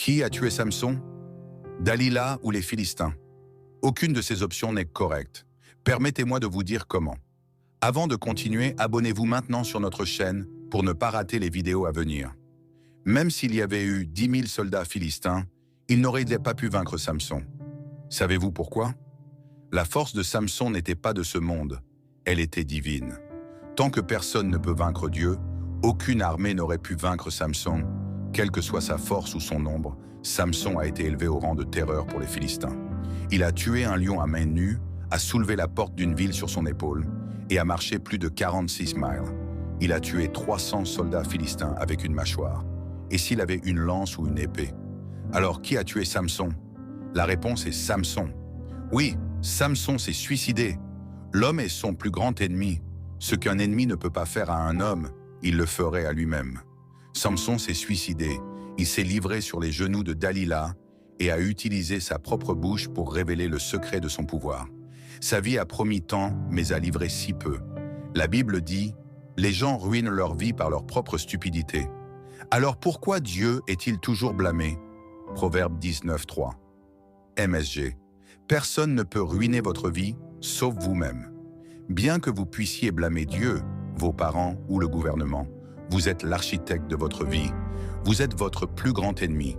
Qui a tué Samson? Dalila ou les Philistins? Aucune de ces options n'est correcte. Permettez-moi de vous dire comment. Avant de continuer, abonnez-vous maintenant sur notre chaîne pour ne pas rater les vidéos à venir. Même s'il y avait eu 10 000 soldats philistins, ils n'auraient pas pu vaincre Samson. Savez-vous pourquoi? La force de Samson n'était pas de ce monde, elle était divine. Tant que personne ne peut vaincre Dieu, aucune armée n'aurait pu vaincre Samson. Quelle que soit sa force ou son nombre, Samson a été élevé au rang de terreur pour les Philistins. Il a tué un lion à main nue, a soulevé la porte d'une ville sur son épaule et a marché plus de 46 miles. Il a tué 300 soldats philistins avec une mâchoire. Et s'il avait une lance ou une épée? Alors qui a tué Samson? La réponse est Samson. Oui, Samson s'est suicidé. L'homme est son plus grand ennemi. Ce qu'un ennemi ne peut pas faire à un homme, il le ferait à lui-même. Samson s'est suicidé. Il s'est livré sur les genoux de Dalila et a utilisé sa propre bouche pour révéler le secret de son pouvoir. Sa vie a promis tant, mais a livré si peu. La Bible dit « Les gens ruinent leur vie par leur propre stupidité ». Alors pourquoi Dieu est-il toujours blâmé? Proverbe 19:3. MSG. Personne ne peut ruiner votre vie, sauf vous-même. Bien que vous puissiez blâmer Dieu, vos parents ou le gouvernement, vous êtes l'architecte de votre vie. Vous êtes votre plus grand ennemi.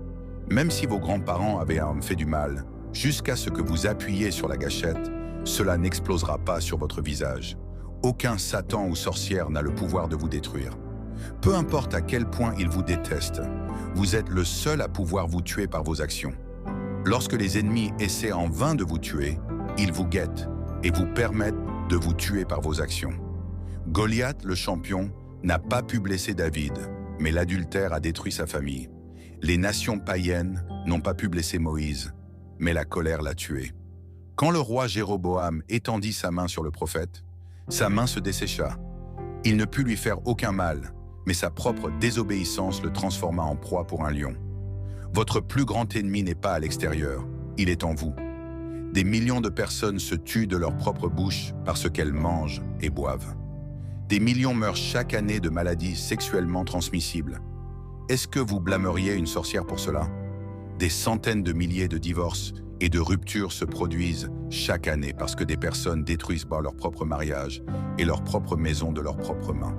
Même si vos grands-parents avaient fait du mal, jusqu'à ce que vous appuyiez sur la gâchette, cela n'explosera pas sur votre visage. Aucun Satan ou sorcière n'a le pouvoir de vous détruire. Peu importe à quel point ils vous détestent, vous êtes le seul à pouvoir vous tuer par vos actions. Lorsque les ennemis essaient en vain de vous tuer, ils vous guettent et vous permettent de vous tuer par vos actions. Goliath, le champion, n'a pas pu blesser David, mais l'adultère a détruit sa famille. Les nations païennes n'ont pas pu blesser Moïse, mais la colère l'a tué. Quand le roi Jéroboam étendit sa main sur le prophète, sa main se dessécha. Il ne put lui faire aucun mal, mais sa propre désobéissance le transforma en proie pour un lion. Votre plus grand ennemi n'est pas à l'extérieur, il est en vous. Des millions de personnes se tuent de leur propre bouche parce qu'elles mangent et boivent. Des millions meurent chaque année de maladies sexuellement transmissibles. Est-ce que vous blâmeriez une sorcière pour cela? Des centaines de milliers de divorces et de ruptures se produisent chaque année parce que des personnes détruisent par leur propre mariage et leur propre maison de leurs propres mains.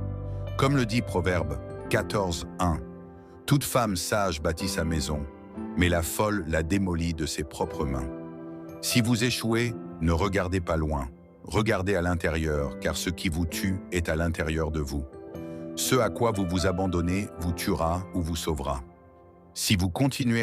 Comme le dit Proverbe 14:1, « Toute femme sage bâtit sa maison, mais la folle la démolit de ses propres mains. » Si vous échouez, ne regardez pas loin, regardez à l'intérieur, car ce qui vous tue est à l'intérieur de vous. Ce à quoi vous vous abandonnez vous tuera ou vous sauvera. Si vous continuez